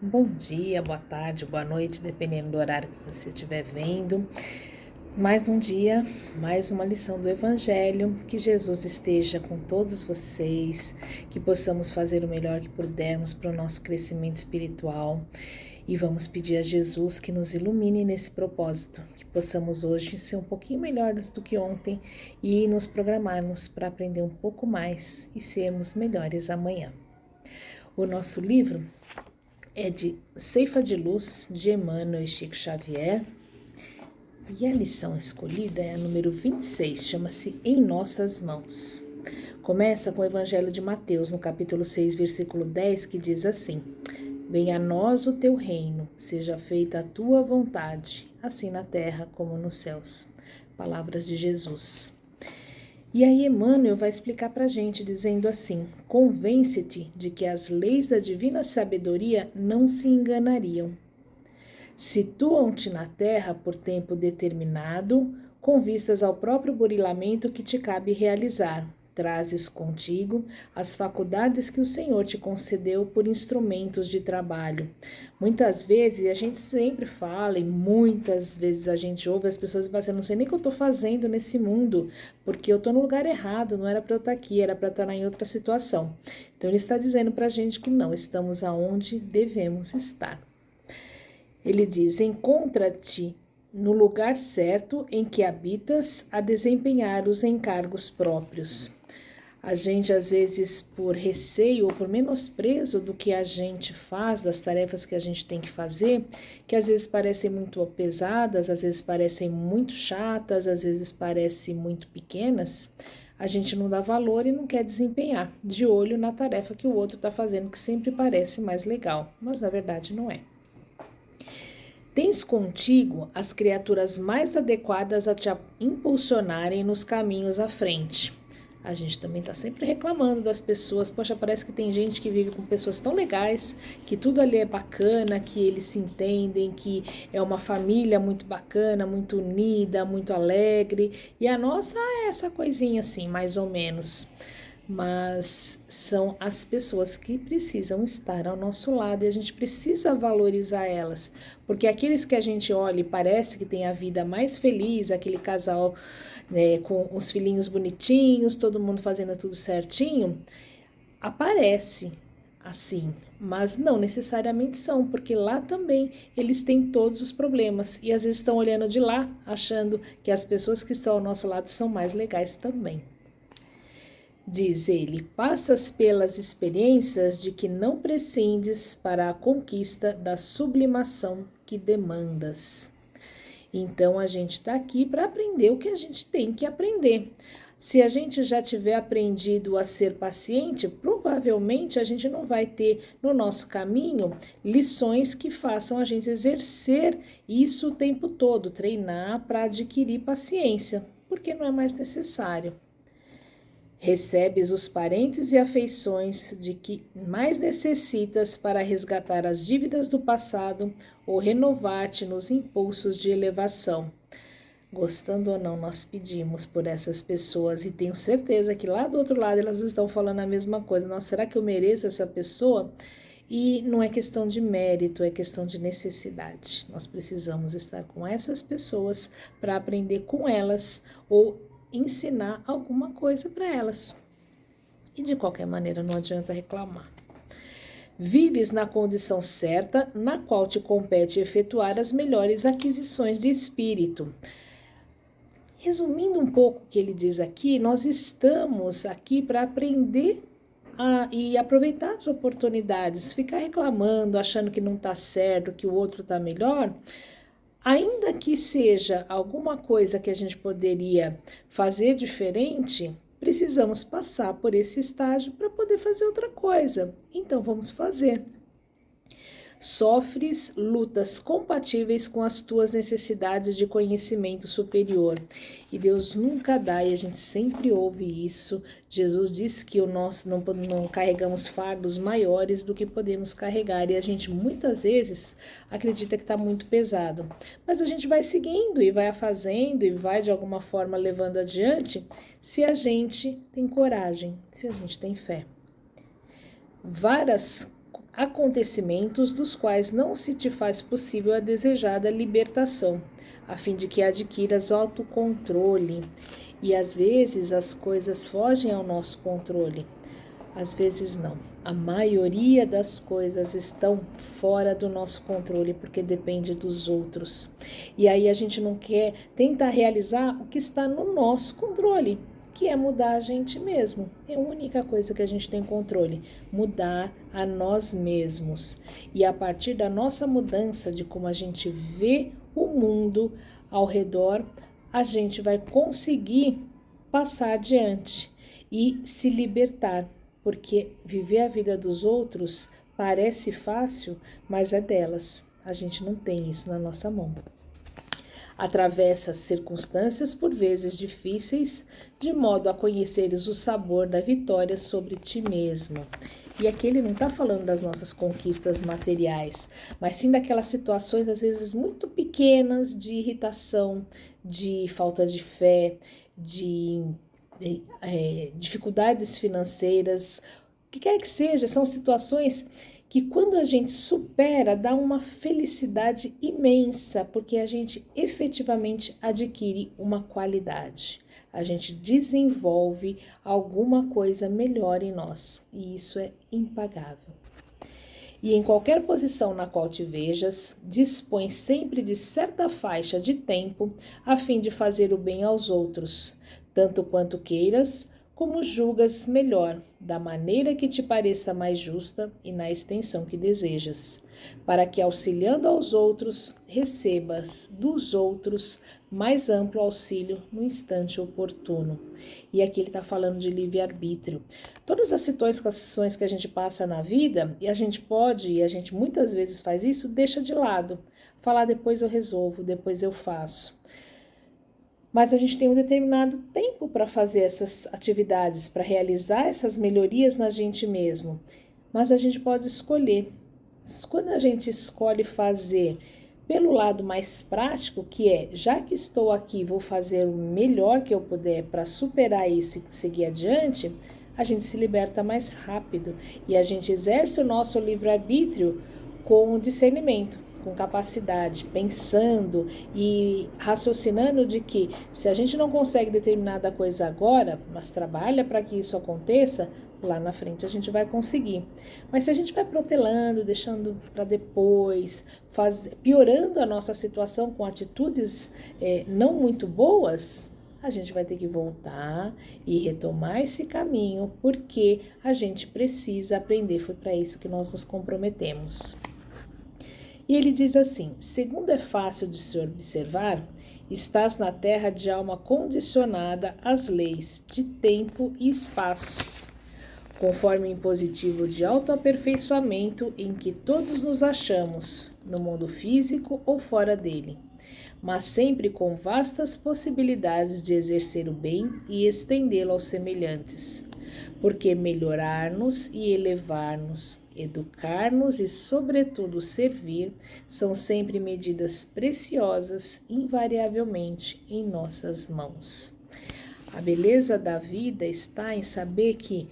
Bom dia, boa tarde, boa noite, dependendo do horário que você estiver vendo. Mais um dia, mais uma lição do Evangelho. Que Jesus esteja com todos vocês, que possamos fazer o melhor que pudermos para o nosso crescimento espiritual. E vamos pedir a Jesus que nos ilumine nesse propósito, que possamos hoje ser um pouquinho melhores do que ontem e nos programarmos para aprender um pouco mais e sermos melhores amanhã. O nosso livro é de Ceifa de Luz, de Emmanuel e Chico Xavier. E a lição escolhida é a número 26, chama-se Em Nossas Mãos. Começa com o Evangelho de Mateus, no capítulo 6, versículo 10, que diz assim: Venha a nós o teu reino, seja feita a tua vontade, assim na terra como nos céus. Palavras de Jesus. E aí Emmanuel vai explicar para a gente, dizendo assim: convence-te de que as leis da divina sabedoria não se enganariam. Situam-te na terra por tempo determinado, com vistas ao próprio burilamento que te cabe realizar. Trazes contigo as faculdades que o Senhor te concedeu por instrumentos de trabalho. Muitas vezes, a gente sempre fala, e muitas vezes a gente ouve as pessoas dizendo assim: não sei nem o que eu estou fazendo nesse mundo, porque eu estou no lugar errado, não era para eu estar aqui, era para estar em outra situação. Então ele está dizendo para a gente que não, estamos aonde devemos estar. Ele diz: encontra-te no lugar certo em que habitas a desempenhar os encargos próprios. A gente, às vezes, por receio ou por menosprezo do que a gente faz, das tarefas que a gente tem que fazer, que às vezes parecem muito pesadas, às vezes parecem muito chatas, às vezes parecem muito pequenas, a gente não dá valor e não quer desempenhar, de olho na tarefa que o outro está fazendo, que sempre parece mais legal, mas na verdade não é. Tens contigo as criaturas mais adequadas a te impulsionarem nos caminhos à frente. A gente também está sempre reclamando das pessoas. Poxa, parece que tem gente que vive com pessoas tão legais, que tudo ali é bacana, que eles se entendem, que é uma família muito bacana, muito unida, muito alegre. E a nossa é essa coisinha assim, mais ou menos. Mas são as pessoas que precisam estar ao nosso lado e a gente precisa valorizar elas, porque aqueles que a gente olha e parece que tem a vida mais feliz, aquele casal, né, com os filhinhos bonitinhos, todo mundo fazendo tudo certinho, aparece assim, mas não necessariamente são, porque lá também eles têm todos os problemas e às vezes estão olhando de lá, achando que as pessoas que estão ao nosso lado são mais legais também. Diz ele: passas pelas experiências de que não prescindes para a conquista da sublimação que demandas. Então a gente está aqui para aprender o que a gente tem que aprender. Se a gente já tiver aprendido a ser paciente, provavelmente a gente não vai ter no nosso caminho lições que façam a gente exercer isso o tempo todo, treinar para adquirir paciência, porque não é mais necessário. Recebes os parentes e afeições de que mais necessitas para resgatar as dívidas do passado ou renovar-te nos impulsos de elevação. Gostando ou não, nós pedimos por essas pessoas e tenho certeza que lá do outro lado elas estão falando a mesma coisa. Nossa, será que eu mereço essa pessoa? E não é questão de mérito, é questão de necessidade. Nós precisamos estar com essas pessoas para aprender com elas ou ensinar alguma coisa para elas. E de qualquer maneira não adianta reclamar. Vives na condição certa, na qual te compete efetuar as melhores aquisições de espírito. Resumindo um pouco o que ele diz aqui, nós estamos aqui para aprender e aproveitar as oportunidades. Ficar reclamando, achando que não está certo, que o outro está melhor, ainda que seja alguma coisa que a gente poderia fazer diferente, precisamos passar por esse estágio para poder fazer outra coisa. Então vamos fazer. Sofres lutas compatíveis com as tuas necessidades de conhecimento superior. E Deus nunca dá, e a gente sempre ouve isso. Jesus disse que nós não carregamos fardos maiores do que podemos carregar. E a gente muitas vezes acredita que está muito pesado. Mas a gente vai seguindo e vai fazendo e vai de alguma forma levando adiante se a gente tem coragem, se a gente tem fé. Várias acontecimentos dos quais não se te faz possível a desejada libertação, a fim de que adquiras autocontrole. E às vezes as coisas fogem ao nosso controle. Às vezes não. A maioria das coisas estão fora do nosso controle porque depende dos outros. E aí a gente não quer tentar realizar o que está no nosso controle, que é mudar a gente mesmo. É a única coisa que a gente tem controle, mudar a nós mesmos. E a partir da nossa mudança, de como a gente vê o mundo ao redor, a gente vai conseguir passar adiante e se libertar. Porque viver a vida dos outros parece fácil, mas é delas. A gente não tem isso na nossa mão. Atravessa circunstâncias por vezes difíceis, de modo a conheceres o sabor da vitória sobre ti mesmo. E aqui ele não está falando das nossas conquistas materiais, mas sim daquelas situações, às vezes, muito pequenas de irritação, de falta de fé, de dificuldades financeiras, o que quer que seja, são situações que quando a gente supera, dá uma felicidade imensa, porque a gente efetivamente adquire uma qualidade. A gente desenvolve alguma coisa melhor em nós, e isso é impagável. E em qualquer posição na qual te vejas, dispõe sempre de certa faixa de tempo a fim de fazer o bem aos outros, tanto quanto queiras, como julgas melhor, da maneira que te pareça mais justa e na extensão que desejas, para que, auxiliando aos outros, recebas dos outros mais amplo auxílio no instante oportuno. E aqui ele está falando de livre-arbítrio. Todas as situações que a gente passa na vida, e a gente muitas vezes faz isso, deixa de lado. Falar depois eu resolvo, depois eu faço. Mas a gente tem um determinado tempo para fazer essas atividades, para realizar essas melhorias na gente mesmo. Mas a gente pode escolher. Quando a gente escolhe fazer pelo lado mais prático, que é, já que estou aqui, vou fazer o melhor que eu puder para superar isso e seguir adiante, a gente se liberta mais rápido e a gente exerce o nosso livre-arbítrio com discernimento, com capacidade, pensando e raciocinando de que se a gente não consegue determinada coisa agora, mas trabalha para que isso aconteça, lá na frente a gente vai conseguir. Mas se a gente vai protelando, deixando para depois, piorando a nossa situação com atitudes não muito boas, a gente vai ter que voltar e retomar esse caminho, porque a gente precisa aprender, foi para isso que nós nos comprometemos. E ele diz assim: segundo é fácil de se observar, estás na terra de alma condicionada às leis de tempo e espaço, conforme o impositivo de autoaperfeiçoamento em que todos nos achamos, no mundo físico ou fora dele, mas sempre com vastas possibilidades de exercer o bem e estendê-lo aos semelhantes, porque melhorar-nos e elevar-nos, educar-nos e, sobretudo, servir são sempre medidas preciosas, invariavelmente em nossas mãos. A beleza da vida está em saber que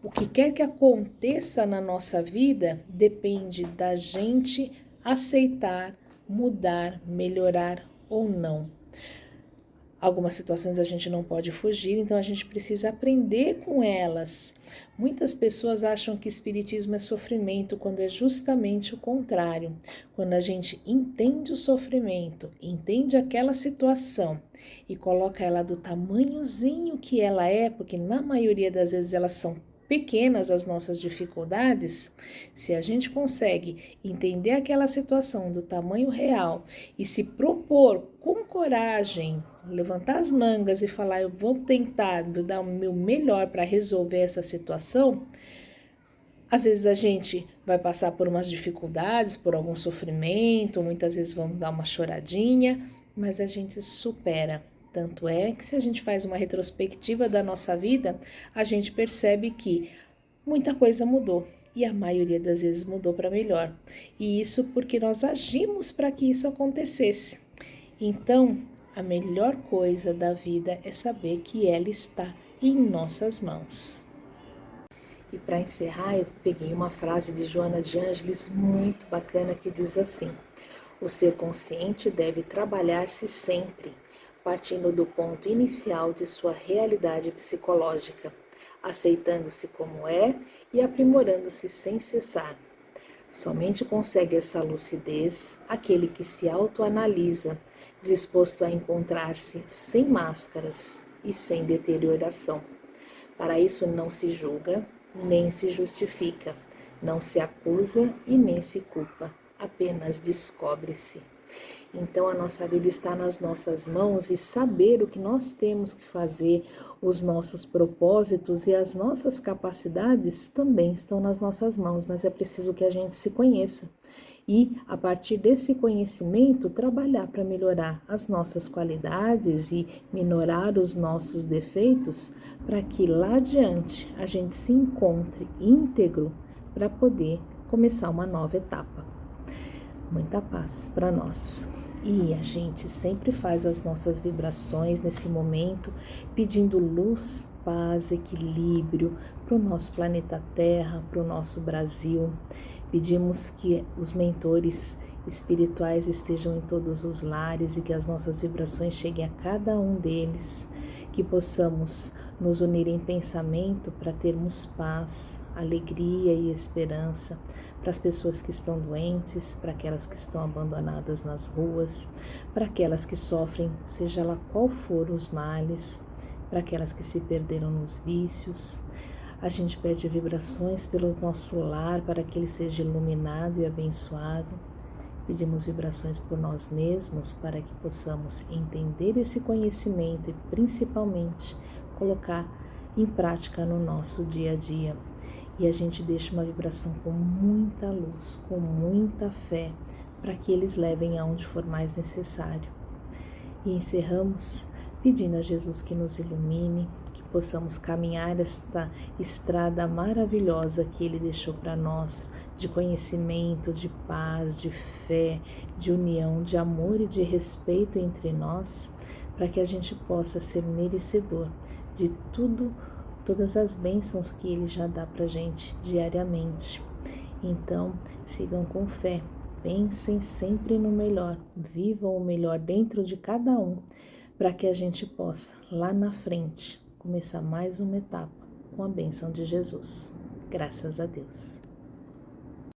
o que quer que aconteça na nossa vida depende da gente aceitar, mudar, melhorar ou não. Algumas situações a gente não pode fugir, então a gente precisa aprender com elas. Muitas pessoas acham que espiritismo é sofrimento, quando é justamente o contrário. Quando a gente entende o sofrimento, entende aquela situação e coloca ela do tamanhozinho que ela é, porque na maioria das vezes elas são pequenas as nossas dificuldades, se a gente consegue entender aquela situação do tamanho real e se propor com coragem, levantar as mangas e falar, eu vou tentar dar o meu melhor para resolver essa situação, às vezes a gente vai passar por umas dificuldades, por algum sofrimento, muitas vezes vamos dar uma choradinha, mas a gente supera. Tanto é que se a gente faz uma retrospectiva da nossa vida, a gente percebe que muita coisa mudou e a maioria das vezes mudou para melhor. E isso porque nós agimos para que isso acontecesse. Então, a melhor coisa da vida é saber que ela está em nossas mãos. E para encerrar, eu peguei uma frase de Joana de Ângeles muito bacana que diz assim: o ser consciente deve trabalhar-se sempre, partindo do ponto inicial de sua realidade psicológica, aceitando-se como é e aprimorando-se sem cessar. Somente consegue essa lucidez aquele que se autoanalisa, disposto a encontrar-se sem máscaras e sem deterioração. Para isso não se julga, nem se justifica, não se acusa e nem se culpa, apenas descobre-se. Então a nossa vida está nas nossas mãos e saber o que nós temos que fazer, os nossos propósitos e as nossas capacidades também estão nas nossas mãos, mas é preciso que a gente se conheça e, a partir desse conhecimento, trabalhar para melhorar as nossas qualidades e minorar os nossos defeitos, para que lá adiante a gente se encontre íntegro para poder começar uma nova etapa. Muita paz para nós. E a gente sempre faz as nossas vibrações nesse momento, pedindo luz, paz, equilíbrio para o nosso planeta Terra, para o nosso Brasil. Pedimos que os mentores espirituais estejam em todos os lares e que as nossas vibrações cheguem a cada um deles, que possamos nos unir em pensamento para termos paz, alegria e esperança para as pessoas que estão doentes, para aquelas que estão abandonadas nas ruas, para aquelas que sofrem, seja lá qual for os males, para aquelas que se perderam nos vícios. A gente pede vibrações pelo nosso lar para que ele seja iluminado e abençoado. Pedimos vibrações por nós mesmos para que possamos entender esse conhecimento e principalmente colocar em prática no nosso dia a dia. E a gente deixa uma vibração com muita luz, com muita fé, para que eles levem aonde for mais necessário. E encerramos pedindo a Jesus que nos ilumine, que possamos caminhar esta estrada maravilhosa que Ele deixou para nós, de conhecimento, de paz, de fé, de união, de amor e de respeito entre nós, para que a gente possa ser merecedor de todas as bênçãos que Ele já dá para a gente diariamente. Então, sigam com fé, pensem sempre no melhor, vivam o melhor dentro de cada um, para que a gente possa, lá na frente, começar mais uma etapa com a bênção de Jesus. Graças a Deus.